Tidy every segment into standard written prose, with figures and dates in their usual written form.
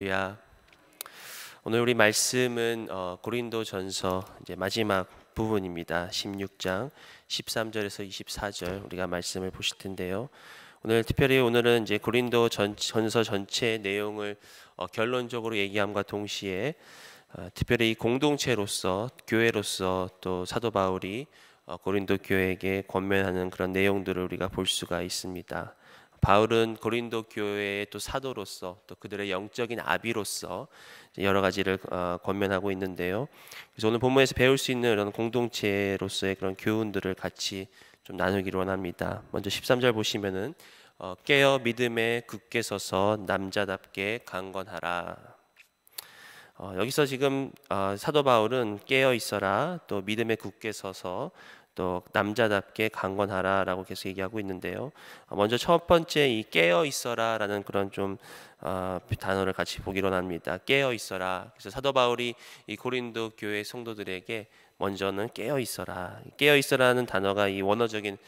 야, 오늘 우리 말씀은 고린도전서 이제 마지막 부분입니다. 16장 13절에서 24절 우리가 말씀을 보실 텐데요. 오늘 특별히 오늘은 이제 전서 전체의 내용을 결론적으로 얘기함과 동시에 특별히 이 공동체로서 교회로서 또 사도 바울이 고린도 교회에게 권면하는 그런 내용들을 우리가 볼 수가 있습니다. 바울은 고린도 교회의 또 사도로서 또 그들의 영적인 아비로서 여러 가지를 권면하고 있는데요. 그래서 오늘 본문에서 배울 수 있는 이런 공동체로서의 그런 교훈들을 같이 좀 나누기를 원합니다. 먼저 13절 보시면은 깨어 믿음에 굳게 서서 남자답게 강건하라. 여기서 지금 사도 바울은 깨어 있어라, 또 믿음에 굳게 서서 또 남자답게 강건하라라고 계속 얘기하고 있는데요. 먼저 첫 번째 이 깨어 있어라라는 그런 좀 단어를 같이 보기로 합니다. 깨어 있어라. 그래서 사도 바울이 이 고린도 교회 성도들에게 먼저는 깨어 있어라. 깨어 있어라는 단어가 이 원어적인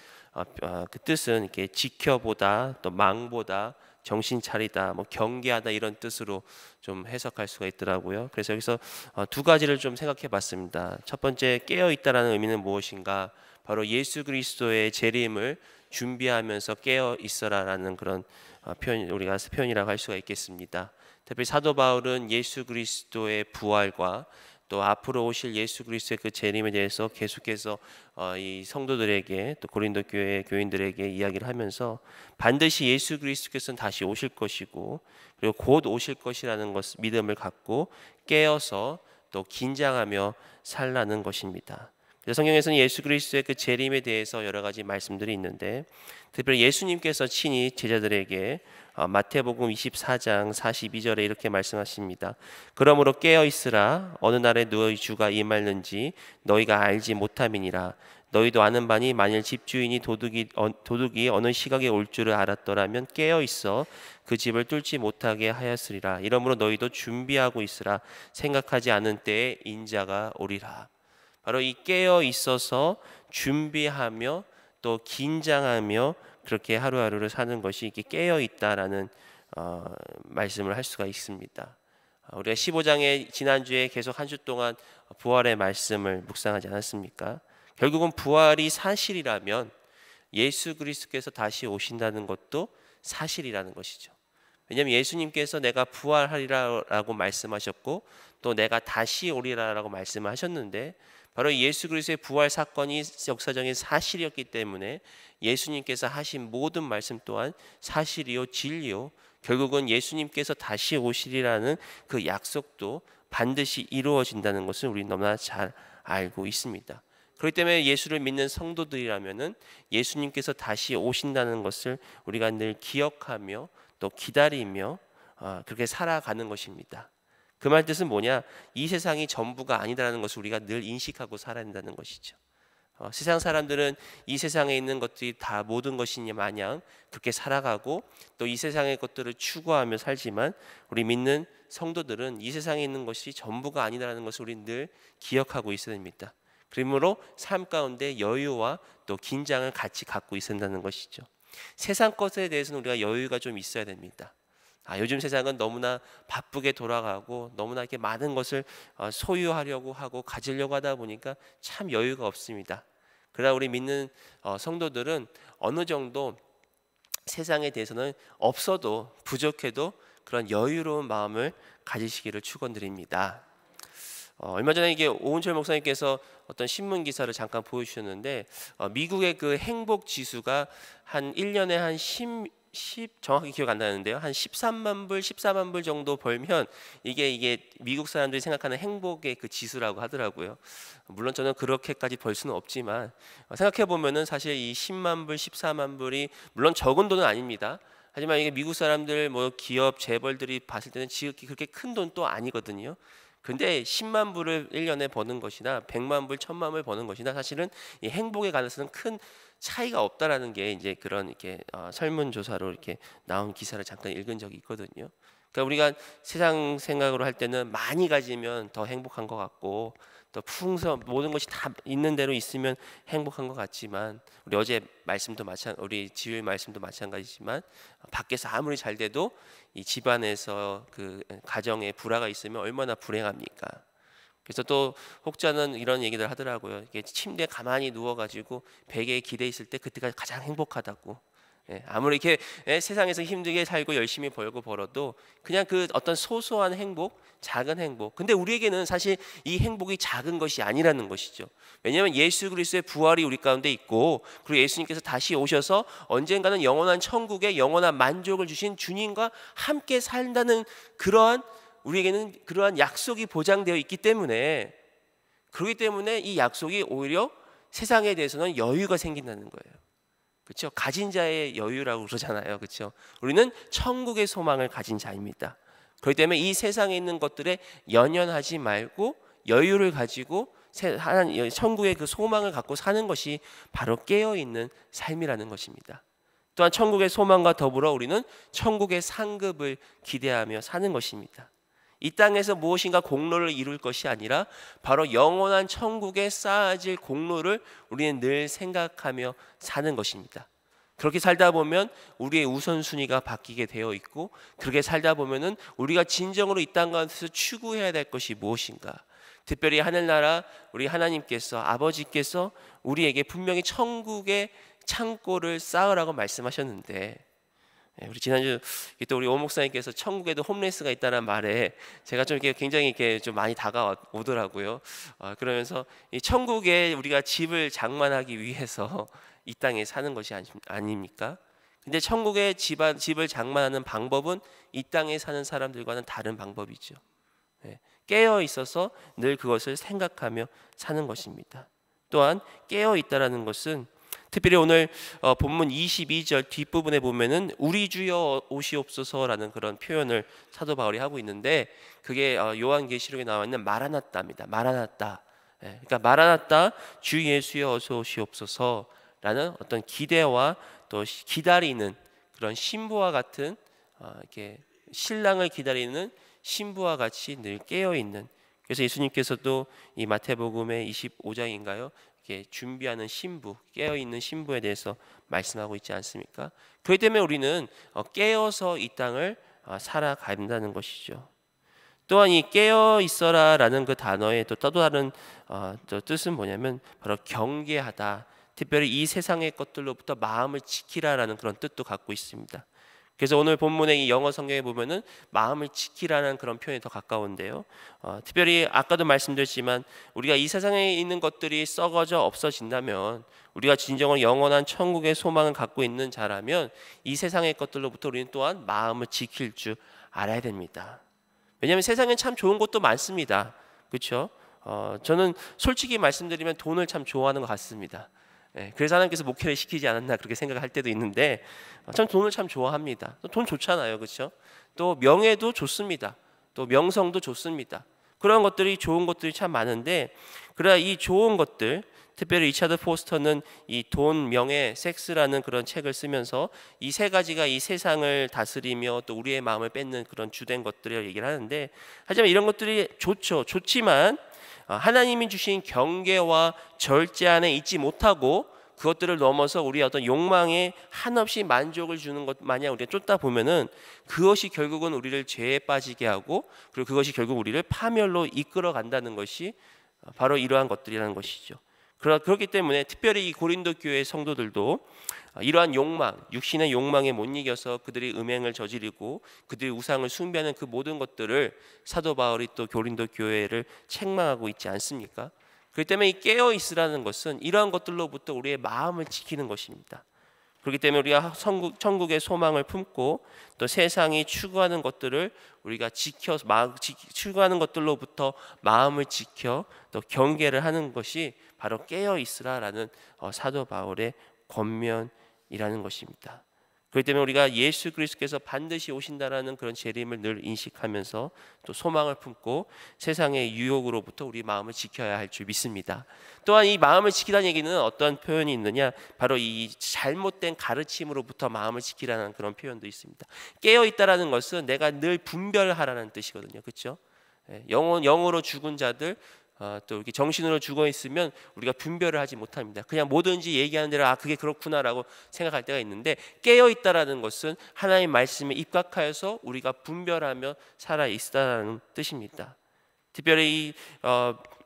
그 뜻은 이렇게 지켜보다, 또 망보다, 정신 차리다, 뭐 경계하다 이런 뜻으로 좀 해석할 수가 있더라고요. 그래서 여기서 두 가지를 좀 생각해 봤습니다. 첫 번째, 깨어 있다라는 의미는 무엇인가? 바로 예수 그리스도의 재림을 준비하면서 깨어 있어라라는 그런 우리가 표현이라고 할 수가 있겠습니다. 특히 사도 바울은 예수 그리스도의 부활과 또 앞으로 오실 예수 그리스도의 그 재림에 대해서 계속해서 이 성도들에게 또 고린도 교회 교인들에게 이야기를 하면서 반드시 예수 그리스도께서는 다시 오실 것이고, 그리고 곧 오실 것이라는 것 믿음을 갖고 깨어서 또 긴장하며 살라는 것입니다. 그래서 성경에서는 예수 그리스도의 그 재림에 대해서 여러 가지 말씀들이 있는데, 특별히 예수님께서 친히 제자들에게 마태복음 24장 42절에 이렇게 말씀하십니다. 그러므로 깨어 있으라. 어느 날에 너희 주가 임하는지 너희가 알지 못함이니라. 너희도 아는 바니 만일 집주인이 도둑이 어느 시각에 올 줄을 알았더라면 깨어 있어 그 집을 뚫지 못하게 하였으리라. 이러므로 너희도 준비하고 있으라. 생각하지 않은 때에 인자가 오리라. 바로 이 깨어 있어서 준비하며 또 긴장하며 그렇게 하루하루를 사는 것이 이게 깨어 있다라는 말씀을 할 수가 있습니다. 우리가 15장에 지난주에 계속 한 주 동안 부활의 말씀을 묵상하지 않았습니까? 결국은 부활이 사실이라면 예수 그리스도께서 다시 오신다는 것도 사실이라는 것이죠. 왜냐하면 예수님께서 내가 부활하리라라고 말씀하셨고 또 내가 다시 오리라라고 말씀하셨는데, 바로 예수 그리스도의 부활 사건이 역사적인 사실이었기 때문에 예수님께서 하신 모든 말씀 또한 사실이요 진리요, 결국은 예수님께서 다시 오시리라는 그 약속도 반드시 이루어진다는 것을 우리 너무나 잘 알고 있습니다. 그렇기 때문에 예수를 믿는 성도들이라면은 예수님께서 다시 오신다는 것을 우리가 늘 기억하며 또 기다리며 그렇게 살아가는 것입니다. 그 말 뜻은 뭐냐? 이 세상이 전부가 아니다라는 것을 우리가 늘 인식하고 살아야 한다는 것이죠. 세상 사람들은 이 세상에 있는 것들이 다 모든 것이니 마냥 그렇게 살아가고 또 이 세상의 것들을 추구하며 살지만, 우리 믿는 성도들은 이 세상에 있는 것이 전부가 아니다라는 것을 우리 늘 기억하고 있어야 됩니다. 그러므로 삶 가운데 여유와 또 긴장을 같이 갖고 있어야 한다는 것이죠. 세상 것에 대해서는 우리가 여유가 좀 있어야 됩니다. 요즘 세상은 너무나 바쁘게 돌아가고 너무나 이렇게 많은 것을 소유하려고 하고 가지려고 하다 보니까 참 여유가 없습니다. 그러나 우리 믿는 성도들은 어느 정도 세상에 대해서는 없어도 부족해도 그런 여유로운 마음을 가지시기를 축원드립니다. 얼마 전에 이게 오은철 목사님께서 어떤 신문 기사를 잠깐 보여주셨는데, 미국의 그 행복 지수가 한 1년에 한 10 정확히 기억 안 나는데요, 한 13만 불, 14만 불 정도 벌면 이게 미국 사람들이 생각하는 행복의 그 지수라고 하더라고요. 물론 저는 그렇게까지 벌 수는 없지만 생각해 보면은 사실 이 10만 불, 14만 불이 물론 적은 돈은 아닙니다. 하지만 이게 미국 사람들 뭐 기업 재벌들이 봤을 때는 지극히 그렇게 큰 돈 또 아니거든요. 근데 10만 불을 1년에 버는 것이나 100만 불, 1000만 불 버는 것이나 사실은 이 행복에 관해서는 큰 차이가 없다라는 게 이제 그런 이렇게 설문조사로 이렇게 나온 기사를 잠깐 읽은 적이 있거든요. 그러니까 우리가 세상 생각으로 할 때는 많이 가지면 더 행복한 것 같고 또 풍성 모든 것이 다 있는 대로 있으면 행복한 것 같지만 우리 어제 말씀도 우리 지율 말씀도 마찬가지지만 밖에서 아무리 잘 돼도 이 집안에서 그 가정에 불화가 있으면 얼마나 불행합니까? 그래서 또 혹자는 이런 얘기를 하더라고요. 이게 침대에 가만히 누워가지고 베개에 기대 있을 때 그때가 가장 행복하다고. 아무리 이렇게 세상에서 힘들게 살고 열심히 벌어도 그냥 그 어떤 소소한 행복, 작은 행복. 근데 우리에게는 사실 이 행복이 작은 것이 아니라는 것이죠. 왜냐하면 예수 그리스도의 부활이 우리 가운데 있고, 그리고 예수님께서 다시 오셔서 언젠가는 영원한 천국에 영원한 만족을 주신 주님과 함께 산다는 우리에게는 그러한 약속이 보장되어 있기 때문에, 그렇기 때문에 이 약속이 오히려 세상에 대해서는 여유가 생긴다는 거예요. 그렇죠? 가진 자의 여유라고 그러잖아요. 그렇죠? 우리는 천국의 소망을 가진 자입니다. 그렇기 때문에 이 세상에 있는 것들에 연연하지 말고 여유를 가지고 천국의 그 소망을 갖고 사는 것이 바로 깨어있는 삶이라는 것입니다. 또한 천국의 소망과 더불어 우리는 천국의 상급을 기대하며 사는 것입니다. 이 땅에서 무엇인가 공로를 이룰 것이 아니라 바로 영원한 천국에 쌓아질 공로를 우리는 늘 생각하며 사는 것입니다. 그렇게 살다 보면 우리의 우선순위가 바뀌게 되어 있고, 그렇게 살다 보면은 우리가 진정으로 이 땅 가운데서 추구해야 될 것이 무엇인가, 특별히 하늘나라 우리 하나님께서 아버지께서 우리에게 분명히 천국의 창고를 쌓으라고 말씀하셨는데, 우리 지난주 또 우리 오 목사님께서 천국에도 홈레스가 있다는 말에 제가 좀 이렇게 굉장히 이렇게 좀 많이 다가오더라고요. 그러면서 이 천국에 우리가 집을 장만하기 위해서 이 땅에 사는 것이 아닙니까? 근데 천국의 집을 장만하는 방법은 이 땅에 사는 사람들과는 다른 방법이죠. 깨어 있어서 늘 그것을 생각하며 사는 것입니다. 또한 깨어 있다라는 것은 특별히 오늘 본문 22절 뒷부분에 보면은 우리 주여 오시옵소서라는 그런 표현을 사도 바울이 하고 있는데, 그게 요한계시록에 나와 있는 마라나따입니다. 마라나따. 그러니까 마라나따 주 예수여 어서 오시옵소서라는 어떤 기대와 또 기다리는 그런 신부와 같은, 이렇게 신랑을 기다리는 신부와 같이 늘 깨어 있는. 그래서 예수님께서도 이 마태복음의 25장인가요? 준비하는 신부, 깨어있는 신부에 대해서 말씀하고 있지 않습니까? 그렇기 때문에 우리는 깨어서 이 땅을 살아간다는 것이죠. 또한 이 깨어 있어라 라는 그 단어의 또 다른 또 뜻은 뭐냐면 바로 경계하다, 특별히 이 세상의 것들로부터 마음을 지키라라는 그런 뜻도 갖고 있습니다. 그래서 오늘 본문의 이 영어 성경에 보면은 마음을 지키라는 그런 표현이 더 가까운데요. 특별히 아까도 말씀드렸지만 우리가 이 세상에 있는 것들이 썩어져 없어진다면, 우리가 진정한 영원한 천국의 소망을 갖고 있는 자라면 이 세상의 것들로부터 우리는 또한 마음을 지킬 줄 알아야 됩니다. 왜냐하면 세상엔 참 좋은 것도 많습니다. 그렇죠? 저는 솔직히 말씀드리면 돈을 참 좋아하는 것 같습니다. 그래서 하나님께서 목회를 시키지 않았나 그렇게 생각할 때도 있는데, 참 돈을 참 좋아합니다. 돈 좋잖아요, 그렇죠? 또 명예도 좋습니다. 또 명성도 좋습니다. 그런 것들이 좋은 것들이 참 많은데, 그러나 이 좋은 것들, 특별히 리차드 포스터는 이 돈, 명예, 섹스라는 그런 책을 쓰면서 이 세 가지가 이 세상을 다스리며 또 우리의 마음을 뺏는 그런 주된 것들이라고 얘기를 하는데, 하지만 이런 것들이 좋지만 하나님이 주신 경계와 절제 안에 있지 못하고 그것들을 넘어서 우리의 어떤 욕망에 한없이 만족을 주는 것 마냥 우리가 쫓다 보면은 그것이 결국은 우리를 죄에 빠지게 하고, 그리고 그것이 결국 우리를 파멸로 이끌어 간다는 것이 바로 이러한 것들이라는 것이죠. 그렇기 때문에 특별히 이 고린도 교회 성도들도 이러한 욕망, 육신의 욕망에 못 이겨서 그들이 음행을 저지르고 그들이 우상을 숭배하는 그 모든 것들을 사도 바울이 또 고린도 교회를 책망하고 있지 않습니까? 그렇기 때문에 이 깨어 있으라는 것은 이러한 것들로부터 우리의 마음을 지키는 것입니다. 그렇기 때문에 우리가 천국의 소망을 품고 또 세상이 추구하는 것들을 우리가 추구하는 것들로부터 마음을 지켜 또 경계를 하는 것이 바로 깨어 있으라라는 사도 바울의 권면이라는 것입니다. 그렇기 때문에 우리가 예수 그리스도께서 반드시 오신다라는 그런 재림을 늘 인식하면서 또 소망을 품고 세상의 유혹으로부터 우리 마음을 지켜야 할 줄 믿습니다. 또한 이 마음을 지키라는 얘기는 어떤 표현이 있느냐, 바로 이 잘못된 가르침으로부터 마음을 지키라는 그런 표현도 있습니다. 깨어 있다라는 것은 내가 늘 분별하라는 뜻이거든요. 그렇죠? 영으로 죽은 자들, 또 이렇게 정신으로 죽어 있으면 우리가 분별을 하지 못합니다. 그냥 뭐든지 얘기하는 대로 그게 그렇구나라고 생각할 때가 있는데, 깨어 있다라는 것은 하나님 말씀에 입각하여서 우리가 분별하며 살아 있다라는 뜻입니다. 특별히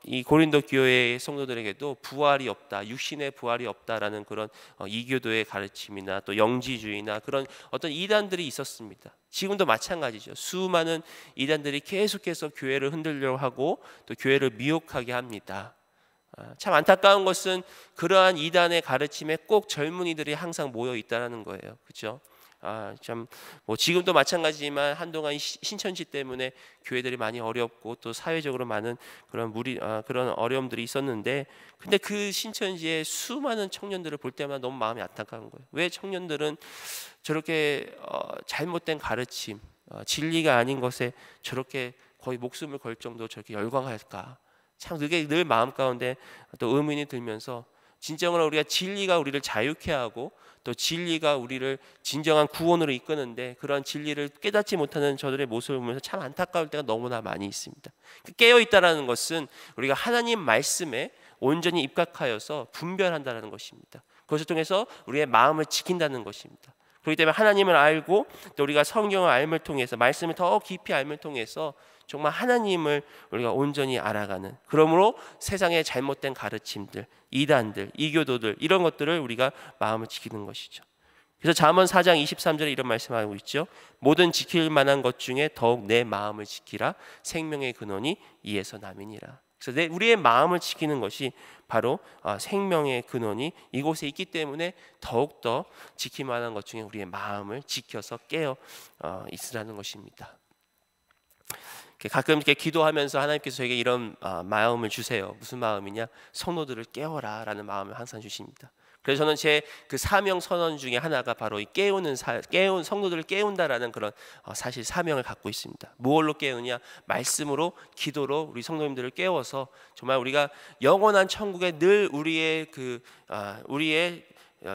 이 고린도 교회의 성도들에게도 부활이 없다, 육신의 부활이 없다라는 그런 이교도의 가르침이나 또 영지주의나 그런 어떤 이단들이 있었습니다. 지금도 마찬가지죠. 수많은 이단들이 계속해서 교회를 흔들려고 하고 또 교회를 미혹하게 합니다. 참 안타까운 것은 그러한 이단의 가르침에 꼭 젊은이들이 항상 모여 있다라는 거예요. 그렇죠? 참 뭐 지금도 마찬가지지만 한동안 신천지 때문에 교회들이 많이 어렵고 또 사회적으로 많은 그런 그런 어려움들이 있었는데, 근데 그 신천지의 수많은 청년들을 볼 때마다 너무 마음이 안타까운 거예요. 왜 청년들은 저렇게 잘못된 가르침, 진리가 아닌 것에 저렇게 거의 목숨을 걸 정도로 저렇게 열광할까? 참 그게 늘 마음 가운데 또 의문이 들면서, 진정으로 우리가 진리가 우리를 자유케 하고 또 진리가 우리를 진정한 구원으로 이끄는데, 그런 진리를 깨닫지 못하는 저들의 모습을 보면서 참 안타까울 때가 너무나 많이 있습니다. 깨어 있다라는 것은 우리가 하나님 말씀에 온전히 입각하여서 분별한다는 것입니다. 그것을 통해서 우리의 마음을 지킨다는 것입니다. 그렇기 때문에 하나님을 알고 또 우리가 성경을 알음을 통해서, 말씀을 더 깊이 알음을 통해서 정말 하나님을 우리가 온전히 알아가는, 그러므로 세상의 잘못된 가르침들, 이단들, 이교도들, 이런 것들을 우리가 마음을 지키는 것이죠. 그래서 잠언 4장 23절에 이런 말씀하고 있죠. 모든 지킬 만한 것 중에 더욱 내 마음을 지키라. 생명의 근원이 이에서 남이니라. 그래서 우리의 마음을 지키는 것이 바로 생명의 근원이 이곳에 있기 때문에 더욱더 지킬 만한 것 중에 우리의 마음을 지켜서 깨어 있으라는 것입니다. 가끔 이렇게 기도하면서 하나님께서 저에게 이런 마음을 주세요. 무슨 마음이냐? 성도들을 깨워라 라는 마음을 항상 주십니다. 그래서 저는 제 그 사명 선언 중에 하나가 바로 이 깨운 성도들을 깨운다라는 그런 사실 사명을 갖고 있습니다. 무엇로 깨우냐? 말씀으로, 기도로 우리 성도님들을 깨워서 정말 우리가 영원한 천국에 늘 우리의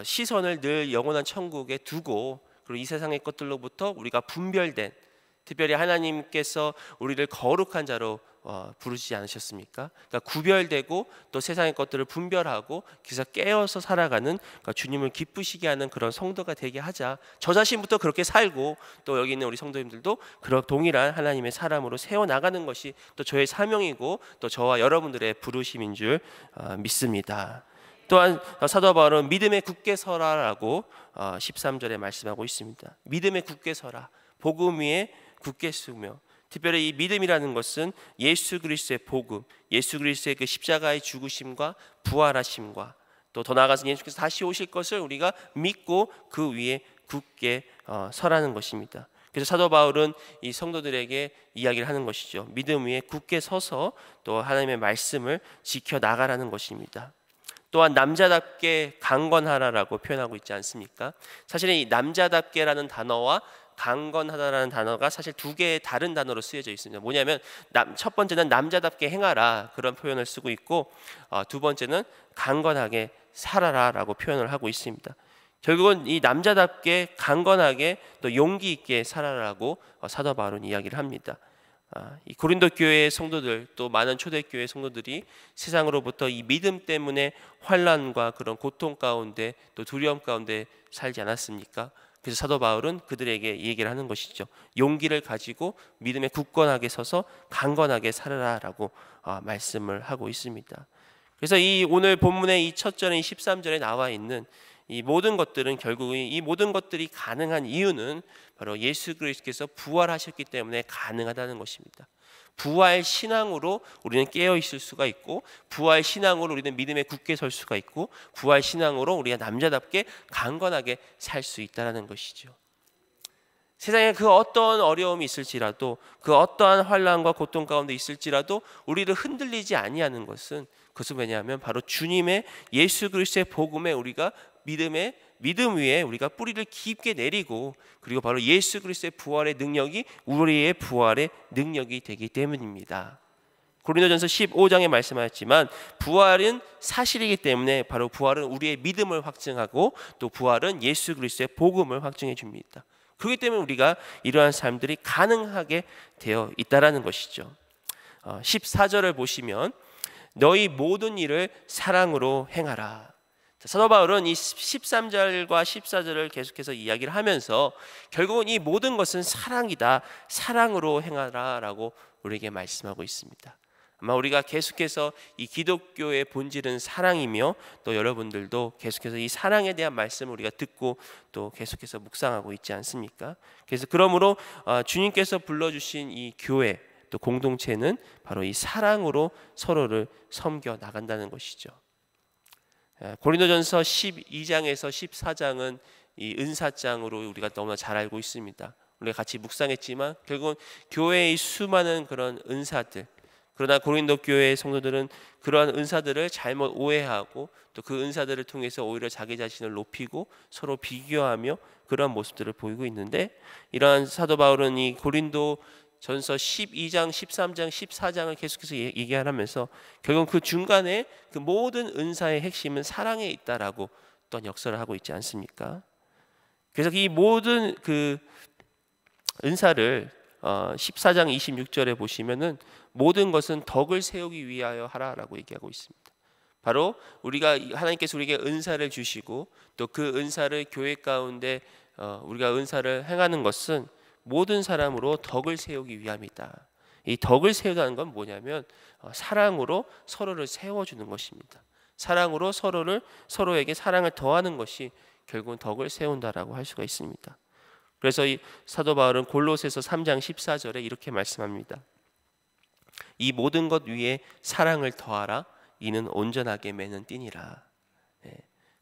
시선을 늘 영원한 천국에 두고, 그리고 이 세상의 것들로부터 우리가 분별된, 특별히 하나님께서 우리를 거룩한 자로 부르시지 않으셨습니까? 그러니까 구별되고 또 세상의 것들을 분별하고 그래서 깨어서 살아가는, 그러니까 주님을 기쁘시게 하는 그런 성도가 되게 하자. 저 자신부터 그렇게 살고 또 여기 있는 우리 성도님들도 그런 동일한 하나님의 사람으로 세워나가는 것이 또 저의 사명이고 또 저와 여러분들의 부르심인 줄 믿습니다. 또한 사도 바울은 믿음에 굳게 서라라고 13절에 말씀하고 있습니다. 믿음에 굳게 서라. 복음 위에 굳게 서며, 특별히 이 믿음이라는 것은 예수 그리스도의 복음, 예수 그리스도의 그 십자가의 죽으심과 부활하심과 또 더 나아가서 예수께서 다시 오실 것을 우리가 믿고 그 위에 굳게 서라는 것입니다. 그래서 사도 바울은 이 성도들에게 이야기를 하는 것이죠. 믿음 위에 굳게 서서 또 하나님의 말씀을 지켜나가라는 것입니다. 또한 남자답게 강건하라라고 표현하고 있지 않습니까? 사실은 이 남자답게라는 단어와 강건하다라는 단어가 사실 두 개의 다른 단어로 쓰여져 있습니다. 뭐냐면 첫 번째는 남자답게 행하라, 그런 표현을 쓰고 있고, 두 번째는 강건하게 살아라라고 표현을 하고 있습니다. 결국은 이 남자답게 강건하게 또 용기 있게 살아라라고 사도 바울은 이야기를 합니다. 이 고린도 교회의 성도들, 또 많은 초대교회 성도들이 세상으로부터 이 믿음 때문에 환난과 그런 고통 가운데 또 두려움 가운데 살지 않았습니까? 그래서 사도 바울은 그들에게 얘기를 하는 것이죠. 용기를 가지고 믿음에 굳건하게 서서 강건하게 살아라라고 말씀을 하고 있습니다. 그래서 이 오늘 본문의 이 첫 절인 13절에 나와 있는 이 모든 것들은, 결국 이 모든 것들이 가능한 이유는 바로 예수 그리스도께서 부활하셨기 때문에 가능하다는 것입니다. 부활 신앙으로 우리는 깨어 있을 수가 있고, 부활 신앙으로 우리는 믿음에 굳게 설 수가 있고, 부활 신앙으로 우리가 남자답게 강건하게 살 수 있다는 것이죠. 세상에 그 어떠한 어려움이 있을지라도, 그 어떠한 환난과 고통 가운데 있을지라도 우리를 흔들리지 아니하는 것은, 그것은 왜냐하면 바로 주님의 예수 그리스도의 복음에 우리가 믿음 위에 우리가 뿌리를 깊게 내리고, 그리고 바로 예수 그리스도의 부활의 능력이 우리의 부활의 능력이 되기 때문입니다. 고린도전서 15장에 말씀하셨지만 부활은 사실이기 때문에 바로 부활은 우리의 믿음을 확증하고 또 부활은 예수 그리스도의 복음을 확증해 줍니다. 그렇기 때문에 우리가 이러한 삶들이 가능하게 되어 있다라는 것이죠. 14절을 보시면 너희 모든 일을 사랑으로 행하라. 사도 바울은 이 13절과 14절을 계속해서 이야기를 하면서 결국은 이 모든 것은 사랑이다, 사랑으로 행하라 라고 우리에게 말씀하고 있습니다. 아마 우리가 계속해서 이 기독교의 본질은 사랑이며, 또 여러분들도 계속해서 이 사랑에 대한 말씀을 우리가 듣고 또 계속해서 묵상하고 있지 않습니까? 그래서 그러므로 주님께서 불러주신 이 교회, 또 공동체는 바로 이 사랑으로 서로를 섬겨 나간다는 것이죠. 고린도전서 12장에서 14장은 이 은사장으로 우리가 너무나 잘 알고 있습니다. 우리가 같이 묵상했지만 결국은 교회의 수많은 그런 은사들, 그러나 고린도 교회의 성도들은 그러한 은사들을 잘못 오해하고 또 그 은사들을 통해서 오히려 자기 자신을 높이고 서로 비교하며 그러한 모습들을 보이고 있는데, 이러한 사도 바울은 이 고린도 전서 12장, 13장, 14장을 계속해서 얘기하면서 결국 그 중간에 그 모든 은사의 핵심은 사랑에 있다라고 또한 역설을 하고 있지 않습니까? 그래서 이 모든 그 은사를 14장 26절에 보시면은 모든 것은 덕을 세우기 위하여 하라라고 얘기하고 있습니다. 바로 우리가 하나님께서 우리에게 은사를 주시고 또 그 은사를 교회 가운데 우리가 은사를 행하는 것은 모든 사람으로 덕을 세우기 위함이다. 이 덕을 세우다는 건 뭐냐면 사랑으로 서로를 세워주는 것입니다. 사랑으로 서로에게 사랑을 더하는 것이 결국은 덕을 세운다라고 할 수가 있습니다. 그래서 이 사도 바울은 골로새서 3장 14절에 이렇게 말씀합니다. 이 모든 것 위에 사랑을 더하라. 이는 온전하게 매는 띠니라.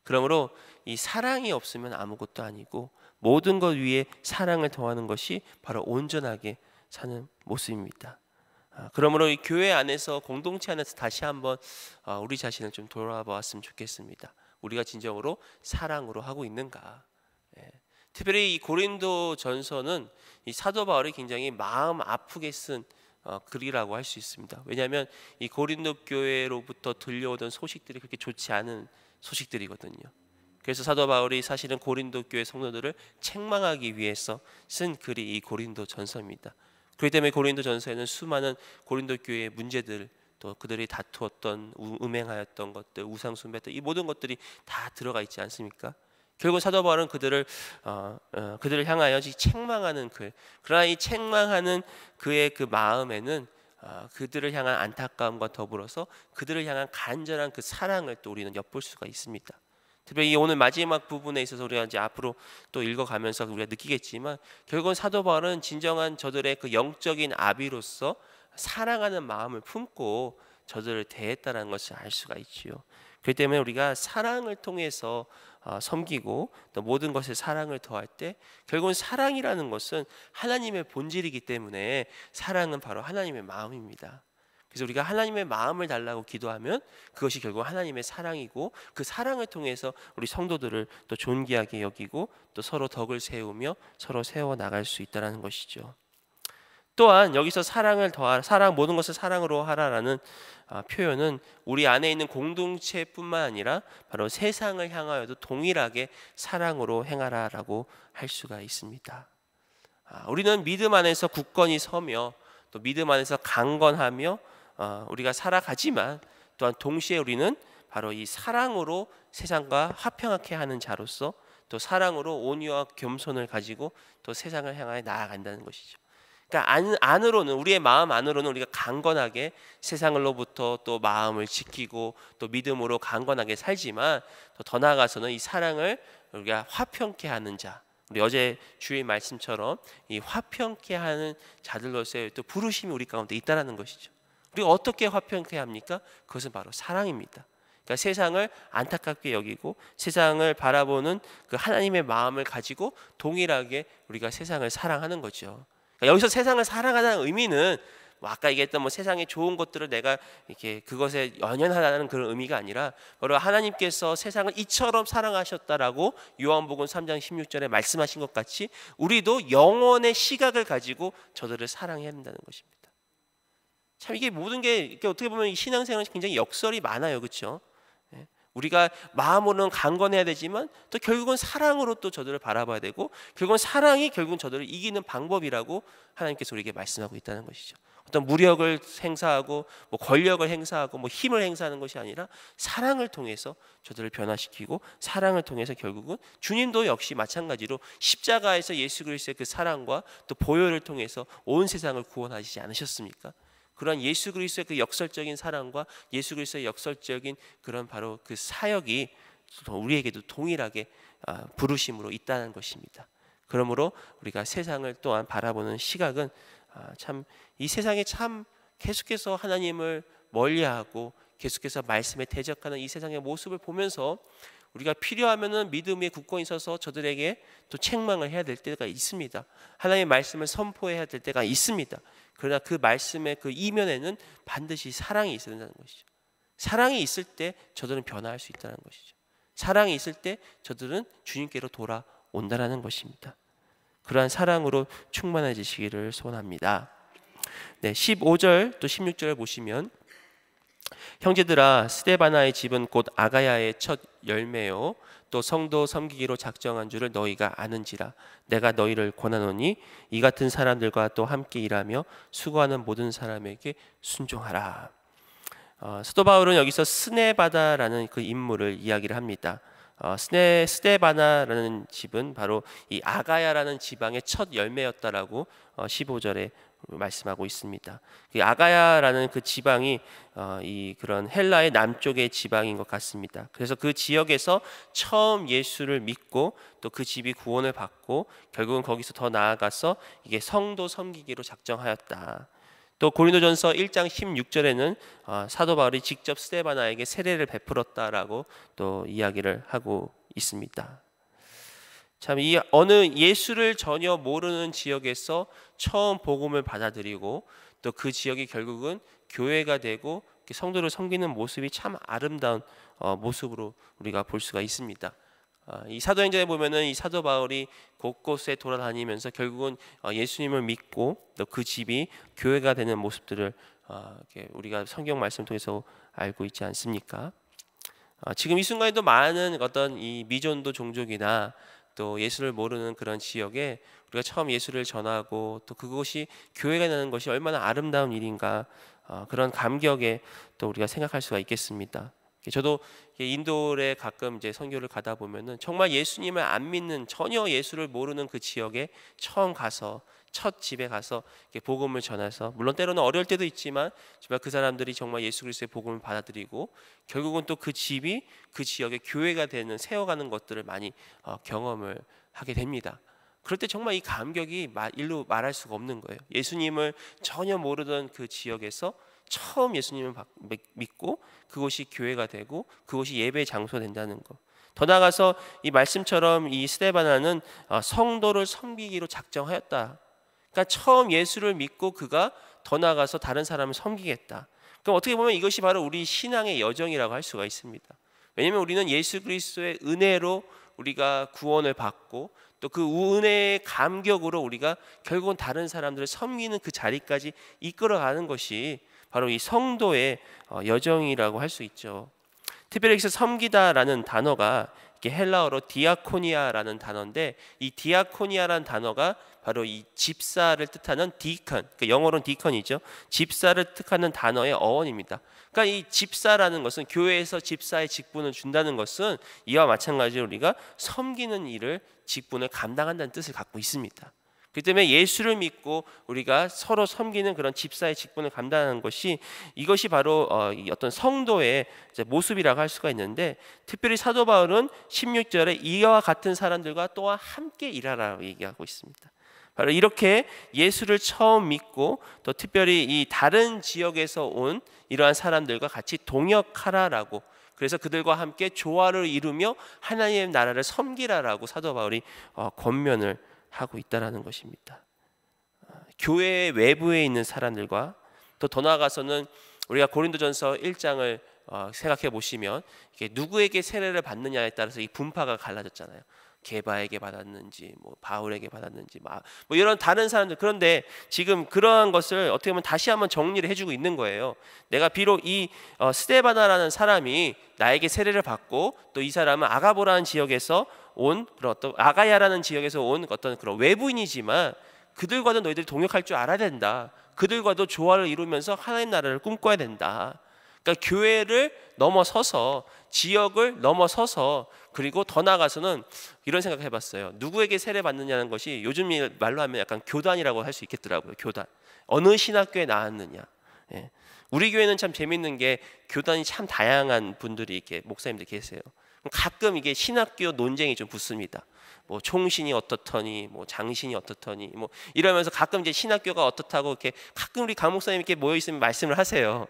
그러므로 이 사랑이 없으면 아무것도 아니고 모든 것 위에 사랑을 더하는 것이 바로 온전하게 사는 모습입니다. 그러므로 이 교회 안에서, 공동체 안에서 다시 한번 우리 자신을 좀 돌아보았으면 좋겠습니다. 우리가 진정으로 사랑으로 하고 있는가? 특별히 이 고린도 전서는 이 사도 바울이 굉장히 마음 아프게 쓴 글이라고 할 수 있습니다. 왜냐하면 이 고린도 교회로부터 들려오던 소식들이 그렇게 좋지 않은 소식들이거든요. 그래서 사도 바울이 사실은 고린도 교회 성도들을 책망하기 위해서 쓴 글이 이 고린도 전서입니다. 그렇기 때문에 고린도 전서에는 수많은 고린도 교회의 문제들, 또 그들이 다투었던, 음행하였던 것들, 우상 숭배했던 이 모든 것들이 다 들어가 있지 않습니까? 결국 사도 바울은 그들을 향하여 책망하는 글, 그러나 이 책망하는 그의 그 마음에는 그들을 향한 안타까움과 더불어서 그들을 향한 간절한 그 사랑을 또 우리는 엿볼 수가 있습니다. 특별히 오늘 마지막 부분에 있어서 우리가 이제 앞으로 또 읽어가면서 우리가 느끼겠지만 결국은 사도 바울은 진정한 저들의 그 영적인 아비로서 사랑하는 마음을 품고 저들을 대했다는 것을 알 수가 있지요. 그렇기 때문에 우리가 사랑을 통해서 섬기고 또 모든 것에 사랑을 더할 때 결국은 사랑이라는 것은 하나님의 본질이기 때문에 사랑은 바로 하나님의 마음입니다. 그래서 우리가 하나님의 마음을 달라고 기도하면 그것이 결국 하나님의 사랑이고, 그 사랑을 통해서 우리 성도들을 또 존귀하게 여기고 또 서로 덕을 세우며 서로 세워 나갈 수 있다는 것이죠. 또한 여기서 사랑을 더하라, 사랑 모든 것을 사랑으로 하라라는 표현은 우리 안에 있는 공동체뿐만 아니라 바로 세상을 향하여도 동일하게 사랑으로 행하라라고 할 수가 있습니다. 우리는 믿음 안에서 굳건히 서며 또 믿음 안에서 강건하며 우리가 살아가지만 또한 동시에 우리는 바로 이 사랑으로 세상과 화평하게 하는 자로서 또 사랑으로 온유와 겸손을 가지고 또 세상을 향하여 나아간다는 것이죠. 그러니까 안으로는, 우리의 마음 안으로는 우리가 강건하게 세상으로부터 또 마음을 지키고 또 믿음으로 강건하게 살지만 또 더 나아가서는 이 사랑을 우리가 화평케 하는 자, 우리 어제 주의 말씀처럼 이 화평케 하는 자들로서의 또 부르심이 우리 가운데 있다라는 것이죠. 우리가 어떻게 화평케 합니까? 그것은 바로 사랑입니다. 그러니까 세상을 안타깝게 여기고 세상을 바라보는 그 하나님의 마음을 가지고 동일하게 우리가 세상을 사랑하는 거죠. 그러니까 여기서 세상을 사랑하는 의미는 아까 얘기했던 세상의 좋은 것들을 내가 이렇게 그것에 연연하다는 그런 의미가 아니라 바로 하나님께서 세상을 이처럼 사랑하셨다라고 요한복음 3장 16절에 말씀하신 것 같이 우리도 영원의 시각을 가지고 저들을 사랑해야 한다는 것입니다. 참 이게 모든 게 어떻게 보면 신앙생활은 굉장히 역설이 많아요, 그렇죠? 우리가 마음으로는 강건해야 되지만 또 결국은 사랑으로 또 저들을 바라봐야 되고 결국은 사랑이 결국은 저들을 이기는 방법이라고 하나님께서 우리에게 말씀하고 있다는 것이죠. 어떤 무력을 행사하고 뭐 권력을 행사하고 뭐 힘을 행사하는 것이 아니라 사랑을 통해서 저들을 변화시키고 사랑을 통해서 결국은 주님도 역시 마찬가지로 십자가에서 예수 그리스도의 그 사랑과 또 보혈을 통해서 온 세상을 구원하시지 않으셨습니까? 그러한 예수 그리스도의 그 역설적인 사랑과 예수 그리스도의 역설적인 그런 바로 그 사역이 우리에게도 동일하게 부르심으로 있다는 것입니다. 그러므로 우리가 세상을 또한 바라보는 시각은 참 이 세상에 참 계속해서 하나님을 멀리하고 계속해서 말씀에 대적하는 이 세상의 모습을 보면서 우리가 필요하면은 믿음에 굳건히 서서 저들에게 또 책망을 해야 될 때가 있습니다. 하나님의 말씀을 선포해야 될 때가 있습니다. 그러나 그 말씀의 그 이면에는 반드시 사랑이 있어야 된다는 것이죠. 사랑이 있을 때 저들은 변화할 수 있다는 것이죠. 사랑이 있을 때 저들은 주님께로 돌아온다는 것입니다. 그러한 사랑으로 충만해지시기를 소원합니다. 네, 15절 또 16절을 보시면 형제들아 스데바나의 집은 곧 아가야의 첫 열매요 또 성도 섬기기로 작정한 줄을 너희가 아는지라 내가 너희를 권하노니 이 같은 사람들과 또 함께 일하며 수고하는 모든 사람에게 순종하라. 사도 바울은 여기서 스네바다라는 그 인물을 이야기를 합니다. 스데바나라는 집은 바로 이 아가야라는 지방의 첫 열매였다라고 15절에 말씀하고 있습니다. 그 아가야라는 그 지방이 이 그런 헬라의 남쪽의 지방인 것 같습니다. 그래서 그 지역에서 처음 예수를 믿고 또 그 집이 구원을 받고 결국은 거기서 더 나아가서 이게 성도 섬기기로 작정하였다. 또 고린도전서 1장 16절에는 사도 바울이 직접 스데바나에게 세례를 베풀었다라고 또 이야기를 하고 있습니다. 참 이 어느 예수를 전혀 모르는 지역에서 처음 복음을 받아들이고 또 그 지역이 결국은 교회가 되고 성도를 섬기는 모습이 참 아름다운 모습으로 우리가 볼 수가 있습니다. 이 사도행전에 보면은 이 사도 바울이 곳곳에 돌아다니면서 결국은 예수님을 믿고 또 그 집이 교회가 되는 모습들을 우리가 성경 말씀 통해서 알고 있지 않습니까? 지금 이 순간에도 많은 어떤 이 미전도 종족이나 또 예수를 모르는 그런 지역에 우리가 처음 예수를 전하고 또 그것이 교회가 되는 것이 얼마나 아름다운 일인가 그런 감격에 또 우리가 생각할 수가 있겠습니다. 저도 인도에 가끔 이제 선교를 가다 보면은 정말 예수님을 안 믿는 전혀 예수를 모르는 그 지역에 처음 가서 첫 집에 가서 복음을 전해서 물론 때로는 어려울 때도 있지만 정말 그 사람들이 정말 예수 그리스도의 복음을 받아들이고 결국은 또 그 집이 그 지역의 교회가 되는 세워가는 것들을 많이 경험을 하게 됩니다. 그럴 때 정말 이 감격이 일로 말할 수가 없는 거예요. 예수님을 전혀 모르던 그 지역에서 처음 예수님을 믿고 그곳이 교회가 되고 그곳이 예배 장소 된다는 것. 더 나아가서 이 말씀처럼 이 스데바나는 성도를 섬기기로 작정하였다. 그러니까 처음 예수를 믿고 그가 더 나아가서 다른 사람을 섬기겠다. 그럼 어떻게 보면 이것이 바로 우리 신앙의 여정이라고 할 수가 있습니다. 왜냐하면 우리는 예수 그리스도의 은혜로 우리가 구원을 받고 또 그 은혜의 감격으로 우리가 결국은 다른 사람들을 섬기는 그 자리까지 이끌어가는 것이 바로 이 성도의 여정이라고 할 수 있죠. 특별히 여기서 섬기다라는 단어가 이렇게 헬라어로 디아코니아라는 단어인데 이 디아코니아라는 단어가 바로 이 집사를 뜻하는 디컨, 그러니까 영어로는 디컨이죠. 집사를 뜻하는 단어의 어원입니다. 그러니까 이 집사라는 것은 교회에서 집사의 직분을 준다는 것은 이와 마찬가지로 우리가 섬기는 일을 직분을 감당한다는 뜻을 갖고 있습니다. 그렇기 때문에 예수를 믿고 우리가 서로 섬기는 그런 집사의 직분을 감당하는 것이 이것이 바로 어떤 성도의 모습이라고 할 수가 있는데 특별히 사도 바울은 16절에 이와 같은 사람들과 또한 함께 일하라고 얘기하고 있습니다. 바로 이렇게 예수를 처음 믿고 또 특별히 이 다른 지역에서 온 이러한 사람들과 같이 동역하라라고 그래서 그들과 함께 조화를 이루며 하나님의 나라를 섬기라라고 사도 바울이 권면을 하고 있다라는 것입니다. 교회 외부에 있는 사람들과 또 더 나아가서는 우리가 고린도전서 1장을 생각해 보시면 이게 누구에게 세례를 받느냐에 따라서 이 분파가 갈라졌잖아요. 게바에게 받았는지 뭐 바울에게 받았는지 뭐 이런 다른 사람들. 그런데 지금 그러한 것을 어떻게 보면 다시 한번 정리를 해주고 있는 거예요. 내가 비록 이 스데바나라는 사람이 나에게 세례를 받고 또 이 사람은 아가보라는 지역에서 온 그런 어떤 아가야라는 지역에서 온 어떤 그런 외부인이지만 그들과는 너희들이 동역할 줄 알아야 된다. 그들과도 조화를 이루면서 하나님 나라를 꿈꿔야 된다. 그러니까 교회를 넘어서서, 지역을 넘어서서, 그리고 더 나아가서는 이런 생각을 해봤어요. 누구에게 세례받느냐는 것이 요즘 말로 하면 약간 교단이라고 할 수 있겠더라고요. 교단. 어느 신학교에 나왔느냐. 예. 우리 교회는 참 재밌는 게 교단이 참 다양한 분들이 이렇게 목사님들 계세요. 가끔 이게 신학교 논쟁이 좀 붙습니다. 뭐 총신이 어떻더니, 뭐 장신이 어떻더니, 뭐 이러면서 가끔 이제 신학교가 어떻다고 이렇게 가끔 우리 강 목사님 이렇게 모여 있으면 말씀을 하세요.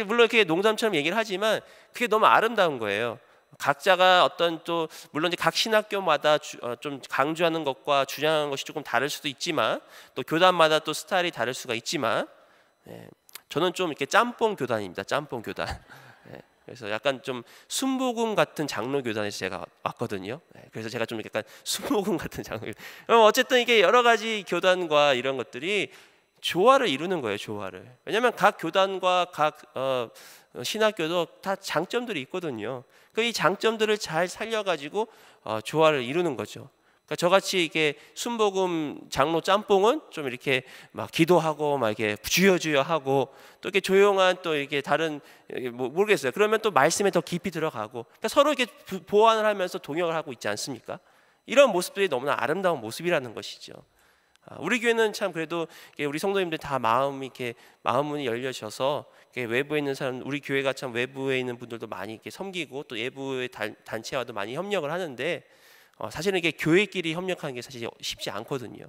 물론 이렇게 농담처럼 얘기를 하지만 그게 너무 아름다운 거예요. 각자가 어떤 또 물론 이제 각 신학교마다 좀 강조하는 것과 주장하는 것이 조금 다를 수도 있지만 또 교단마다 또 스타일이 다를 수가 있지만 저는 좀 이렇게 짬뽕 교단입니다. 짬뽕 교단. 그래서 약간 좀 순복음 같은 장로 교단에서 제가 왔거든요. 그래서 제가 좀 약간 순복음 같은 장로 교단. 어쨌든 이게 여러 가지 교단과 이런 것들이 조화를 이루는 거예요. 조화를. 왜냐하면 각 교단과 각 신학교도 다 장점들이 있거든요. 이 장점들을 잘 살려가지고 조화를 이루는 거죠. 그러니까 저같이 이게 순복음 장로 짬뽕은 좀 이렇게 막 기도하고 막 이렇게 주여 하고 또 이렇게 조용한 또 이렇게 다른 뭐 모르겠어요. 그러면 또 말씀에 더 깊이 들어가고 그러니까 서로 이렇게 보완을 하면서 동역을 하고 있지 않습니까? 이런 모습들이 너무나 아름다운 모습이라는 것이죠. 우리 교회는 참 그래도 우리 성도님들 다 마음문이 열려져서 외부에 있는 사람, 우리 교회가 참 외부에 있는 분들도 많이 이렇게 섬기고 또 외부의 단체와도 많이 협력을 하는데 사실은 이게 교회끼리 협력하는 게 사실 쉽지 않거든요.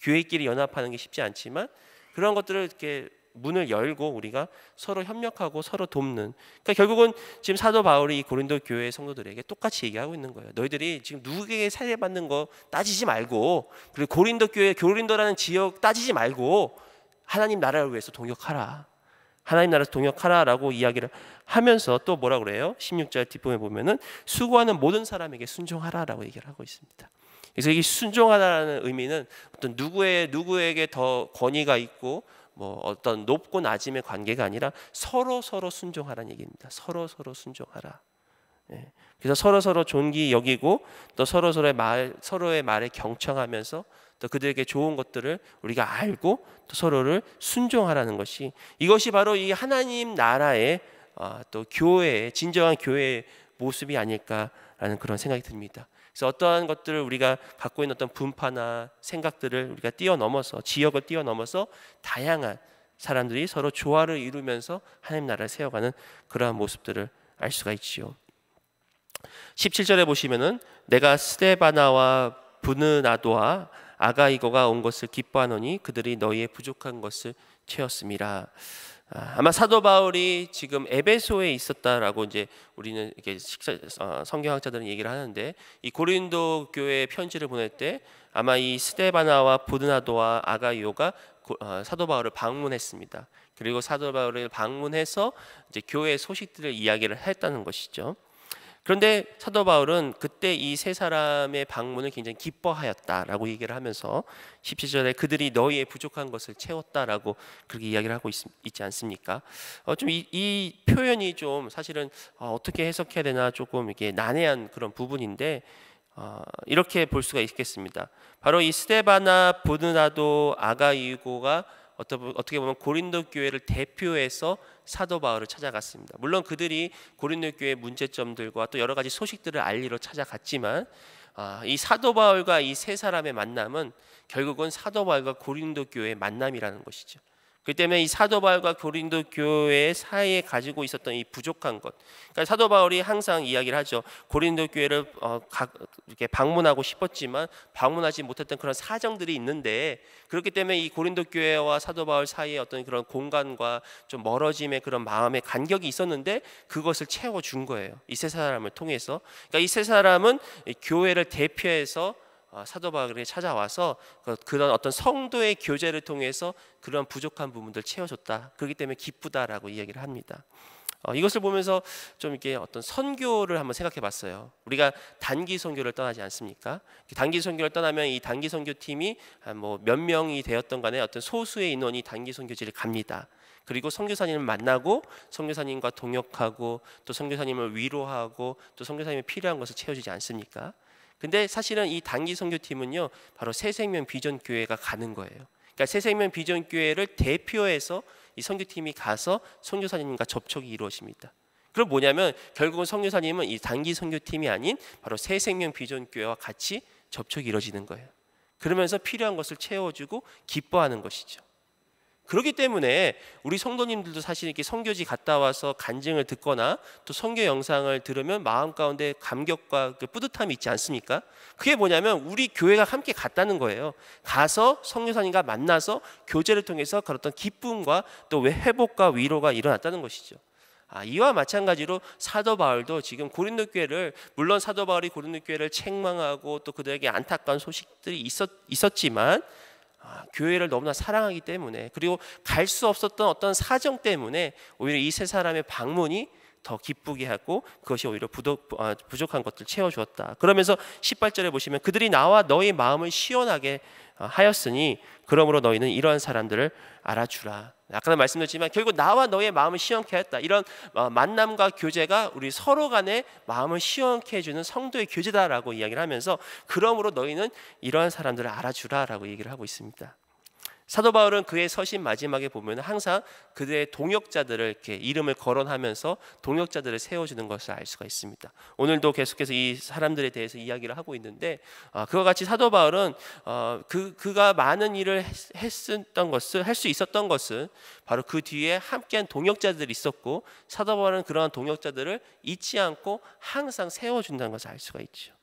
교회끼리 연합하는 게 쉽지 않지만 그런 것들을 이렇게 문을 열고 우리가 서로 협력하고 서로 돕는. 그러니까 결국은 지금 사도 바울이 이 고린도 교회 성도들에게 똑같이 얘기하고 있는 거예요. 너희들이 지금 누구에게 세례받는 거 따지지 말고, 그리고 고린도 교회, 고린도라는 지역 따지지 말고 하나님 나라를 위해서 동역하라. 하나님 나라에서 동역하라라고 이야기를 하면서 또 뭐라 그래요? 16절 뒷부분에 보면은 수고하는 모든 사람에게 순종하라라고 얘기를 하고 있습니다. 그래서 이 순종하라는 의미는 어떤 누구에게 더 권위가 있고 뭐 어떤 높고 낮음의 관계가 아니라 서로 순종하라는 얘기입니다. 서로 순종하라. 그래서 서로 존귀 여기고 또 서로의 말에 경청하면서 또 그들에게 좋은 것들을 우리가 알고 또 서로를 순종하라는 것이, 이것이 바로 이 하나님 나라의 또 교회의 진정한 교회의 모습이 아닐까라는 그런 생각이 듭니다. 그래서 어떠한 것들을 우리가 갖고 있는 어떤 분파나 생각들을 우리가 뛰어넘어서, 지역을 뛰어넘어서 다양한 사람들이 서로 조화를 이루면서 하나님 나라를 세워가는 그러한 모습들을 알 수가 있지요. 17절에 보시면은 내가 스데바나와 브느나도와 아가이고가 온 것을 기뻐하노니 그들이 너희의 부족한 것을 채웠음이라. 아마 사도 바울이 지금 에베소에 있었다라고 이제 우리는 이렇게 성경학자들은 얘기를 하는데, 이 고린도 교회에 편지를 보낼 때 아마 이 스데바나와 브느나도와 아가이오가 사도 바울을 방문했습니다. 그리고 사도 바울을 방문해서 이제 교회의 소식들을 이야기를 했다는 것이죠. 그런데 사도 바울은 그때 이 세 사람의 방문을 굉장히 기뻐하였다라고 얘기를 하면서 17절에 그들이 너희의 부족한 것을 채웠다라고 그렇게 이야기를 하고 있지 않습니까? 좀 이 표현이 좀 사실은 어떻게 해석해야 되나 조금 이게 난해한 그런 부분인데 이렇게 볼 수가 있겠습니다. 바로 이 스데바나, 브느나도, 아가이고가 어떻게 보면 고린도 교회를 대표해서 사도 바울을 찾아갔습니다. 물론 그들이 고린도 교회의 문제점들과 또 여러 가지 소식들을 알리러 찾아갔지만 이 사도 바울과 이 세 사람의 만남은 결국은 사도 바울과 고린도 교회의 만남이라는 것이죠. 그렇기 때문에 이 사도 바울과 고린도 교회 사이에 가지고 있었던 이 부족한 것, 그러니까 사도 바울이 항상 이야기를 하죠. 고린도 교회를 이렇게 방문하고 싶었지만 방문하지 못했던 그런 사정들이 있는데, 그렇기 때문에 이 고린도 교회와 사도 바울 사이에 어떤 그런 공간과 좀 멀어짐의 그런 마음의 간격이 있었는데 그것을 채워준 거예요. 이 세 사람을 통해서. 그러니까 이 세 사람은 교회를 대표해서 사도 바울에게 찾아와서 그런 어떤 성도의 교제를 통해서 그런 부족한 부분들 채워줬다. 그렇기 때문에 기쁘다라고 이야기를 합니다. 이것을 보면서 좀 이렇게 어떤 선교를 한번 생각해봤어요. 우리가 단기 선교를 떠나지 않습니까? 단기 선교를 떠나면 이 단기 선교팀이 뭐 몇 명이 되었던 간에 어떤 소수의 인원이 단기 선교지를 갑니다. 그리고 선교사님을 만나고 선교사님과 동역하고 또 선교사님을 위로하고 또 선교사님이 필요한 것을 채워주지 않습니까? 근데 사실은 이 단기 선교팀은요 바로 새생명 비전 교회가 가는 거예요. 그러니까 새생명 비전교회를 대표해서 이 선교팀이 가서 선교사님과 접촉이 이루어집니다. 그럼 뭐냐면 결국은 선교사님은 이 단기 선교팀이 아닌 바로 새생명 비전교회와 같이 접촉이 이루어지는 거예요. 그러면서 필요한 것을 채워주고 기뻐하는 것이죠. 그렇기 때문에 우리 성도님들도 사실 이렇게 선교지 갔다 와서 간증을 듣거나 또 선교 영상을 들으면 마음 가운데 감격과 그 뿌듯함이 있지 않습니까? 그게 뭐냐면 우리 교회가 함께 갔다는 거예요. 가서 선교사님과 만나서 교제를 통해서 그런 기쁨과 또 회복과 위로가 일어났다는 것이죠. 이와 마찬가지로 사도 바울도 지금 고린도 교회를, 물론 사도 바울이 고린도 교회를 책망하고 또 그들에게 안타까운 소식들이 있었지만 교회를 너무나 사랑하기 때문에, 그리고 갈 수 없었던 어떤 사정 때문에 오히려 이 세 사람의 방문이 더 기쁘게 하고 그것이 오히려 부족한 것들을 채워주었다. 그러면서 18절에 보시면 그들이 나와 너희 마음을 시원하게 하였으니 그러므로 너희는 이러한 사람들을 알아주라. 아까도 말씀드렸지만 결국 나와 너의 마음을 시원케 했다. 이런 만남과 교제가 우리 서로 간의 마음을 시원케 해주는 성도의 교제다라고 이야기를 하면서 그러므로 너희는 이러한 사람들을 알아주라라고 얘기를 하고 있습니다. 사도 바울은 그의 서신 마지막에 보면 항상 그들의 동역자들을 이렇게 이름을 거론하면서 동역자들을 세워주는 것을 알 수가 있습니다. 오늘도 계속해서 이 사람들에 대해서 이야기를 하고 있는데 그와 같이 사도 바울은 그가 많은 일을 했었던 것을, 할 수 있었던 것은 바로 그 뒤에 함께한 동역자들이 있었고 사도 바울은 그러한 동역자들을 잊지 않고 항상 세워준다는 것을 알 수가 있죠.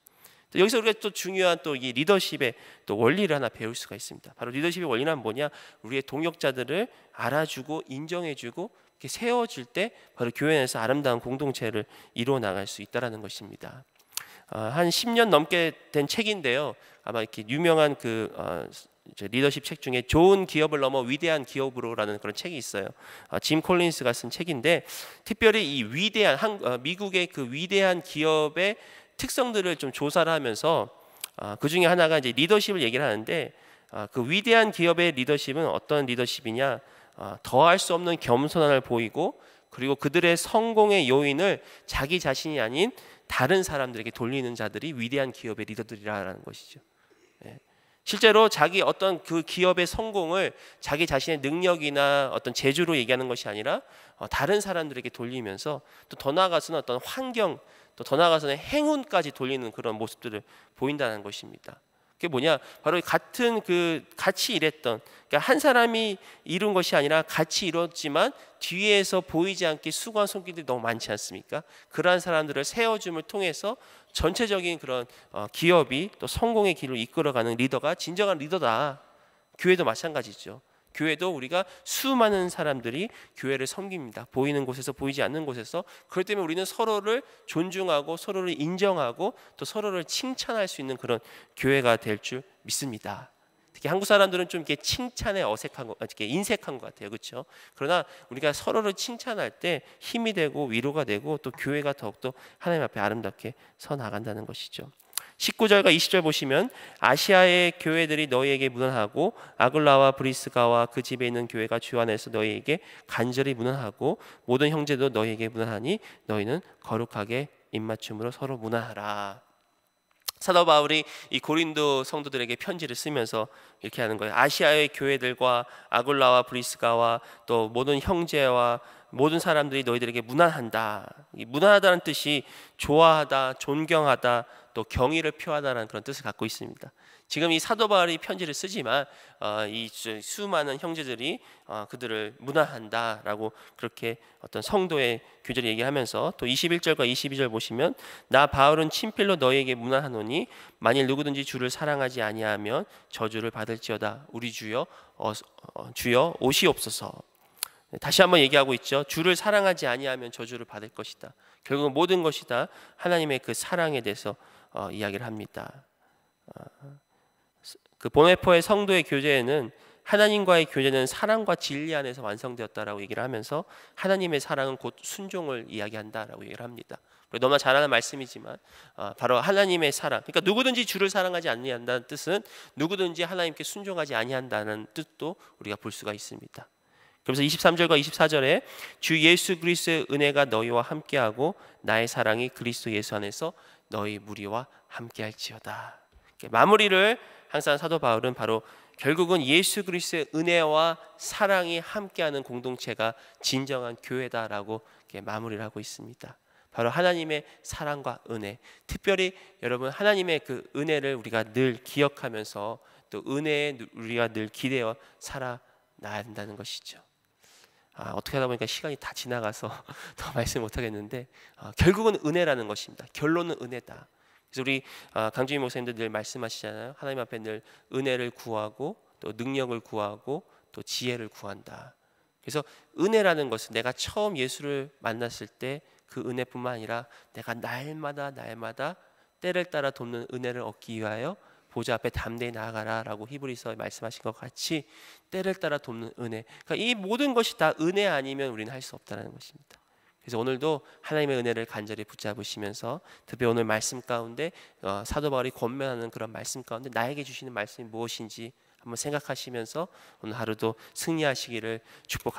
여기서 우리가 또 중요한 또 이 리더십의 또 원리를 하나 배울 수가 있습니다. 바로 리더십의 원리는 뭐냐? 우리의 동역자들을 알아주고 인정해주고 이렇게 세워줄 때 바로 교회 안에서 아름다운 공동체를 이루어 나갈 수 있다라는 것입니다. 한 10년 넘게 된 책인데요. 아마 이렇게 유명한 리더십 책 중에 좋은 기업을 넘어 위대한 기업으로라는 그런 책이 있어요. 짐 콜린스가 쓴 책인데 특별히 이 위대한 미국의 그 위대한 기업의 특성들을 좀 조사를 하면서 그 중에 하나가 이제 리더십을 얘기를 하는데 그 위대한 기업의 리더십은 어떤 리더십이냐? 더할 수 없는 겸손함을 보이고 그리고 그들의 성공의 요인을 자기 자신이 아닌 다른 사람들에게 돌리는 자들이 위대한 기업의 리더들이라는 것이죠. 실제로 자기 어떤 그 기업의 성공을 자기 자신의 능력이나 어떤 재주로 얘기하는 것이 아니라 다른 사람들에게 돌리면서 또 더 나아가서는 어떤 환경, 또 더 나아가서는 행운까지 돌리는 그런 모습들을 보인다는 것입니다. 그게 뭐냐? 바로 같은 같이 일했던, 그러니까 한 사람이 이룬 것이 아니라 같이 이뤘지만 뒤에서 보이지 않게 수고한 손길들이 너무 많지 않습니까? 그러한 사람들을 세워줌을 통해서 전체적인 그런 기업이 또 성공의 길을 이끌어가는 리더가 진정한 리더다. 교회도 마찬가지죠. 교회도 우리가 수많은 사람들이 교회를 섬깁니다. 보이는 곳에서 보이지 않는 곳에서. 그렇기 때문에 우리는 서로를 존중하고 서로를 인정하고 또 서로를 칭찬할 수 있는 그런 교회가 될 줄 믿습니다. 특히 한국 사람들은 좀 이렇게 칭찬에 이렇게 인색한 것 같아요, 그렇죠? 그러나 우리가 서로를 칭찬할 때 힘이 되고 위로가 되고 또 교회가 더욱더 하나님 앞에 아름답게 서 나간다는 것이죠. 19절과 20절 보시면 아시아의 교회들이 너희에게 문안하고 아굴라와 브리스가와 그 집에 있는 교회가 주 안에서 너희에게 간절히 문안하고 모든 형제도 너희에게 문안하니 너희는 거룩하게 입맞춤으로 서로 문안하라. 사도 바울이 이 고린도 성도들에게 편지를 쓰면서 이렇게 하는 거예요. 아시아의 교회들과 아굴라와 브리스가와 또 모든 형제와 모든 사람들이 너희들에게 문안한다. 이 문안하다는 뜻이 좋아하다, 존경하다, 또 경의를 표하다라는 그런 뜻을 갖고 있습니다. 지금 이 사도 바울이 편지를 쓰지만 이 수많은 형제들이 그들을 문안한다라고 그렇게 어떤 성도의 교제를 얘기하면서 또 21절과 22절 보시면 나 바울은 친필로 너희에게 문안하노니 만일 누구든지 주를 사랑하지 아니하면 저주를 받을지어다. 우리 주여 오시옵소서. 다시 한번 얘기하고 있죠. 주를 사랑하지 아니하면 저주를 받을 것이다. 결국 모든 것이 다 하나님의 그 사랑에 대해서 이야기를 합니다. 그 보네포의 성도의 교제에는 하나님과의 교제는 사랑과 진리 안에서 완성되었다라고 얘기를 하면서 하나님의 사랑은 곧 순종을 이야기한다라고 얘기를 합니다. 너무나 잘 아는 말씀이지만 바로 하나님의 사랑, 그러니까 누구든지 주를 사랑하지 아니한다는 뜻은 누구든지 하나님께 순종하지 아니한다는 뜻도 우리가 볼 수가 있습니다. 그래서 23절과 24절에 주 예수 그리스도의 은혜가 너희와 함께하고 나의 사랑이 그리스도 예수 안에서 너희 무리와 함께할지어다. 마무리를 항상 사도 바울은 바로 결국은 예수 그리스도의 은혜와 사랑이 함께하는 공동체가 진정한 교회다라고 이렇게 마무리를 하고 있습니다. 바로 하나님의 사랑과 은혜, 특별히 여러분 하나님의 그 은혜를 우리가 늘 기억하면서 또 은혜에 우리가 늘 기대어 살아나야 한다는 것이죠. 어떻게 하다 보니까 시간이 다 지나가서 더 말씀 못하겠는데 결국은 은혜라는 것입니다. 결론은 은혜다. 그래서 우리 강주희 목사님들 늘 말씀하시잖아요. 하나님 앞에 늘 은혜를 구하고 또 능력을 구하고 또 지혜를 구한다. 그래서 은혜라는 것은 내가 처음 예수를 만났을 때 그 은혜뿐만 아니라 내가 날마다 때를 따라 돕는 은혜를 얻기 위하여 보좌 앞에 담대히 나아가라라고 히브리서에 말씀하신 것 같이 때를 따라 돕는 은혜. 그러니까 이 모든 것이 다 은혜 아니면 우리는 할 수 없다는 것입니다. 그래서 오늘도 하나님의 은혜를 간절히 붙잡으시면서 특히 오늘 말씀 가운데 사도 바울이 권면하는 그런 말씀 가운데 나에게 주시는 말씀이 무엇인지 한번 생각하시면서 오늘 하루도 승리하시기를 축복합니다.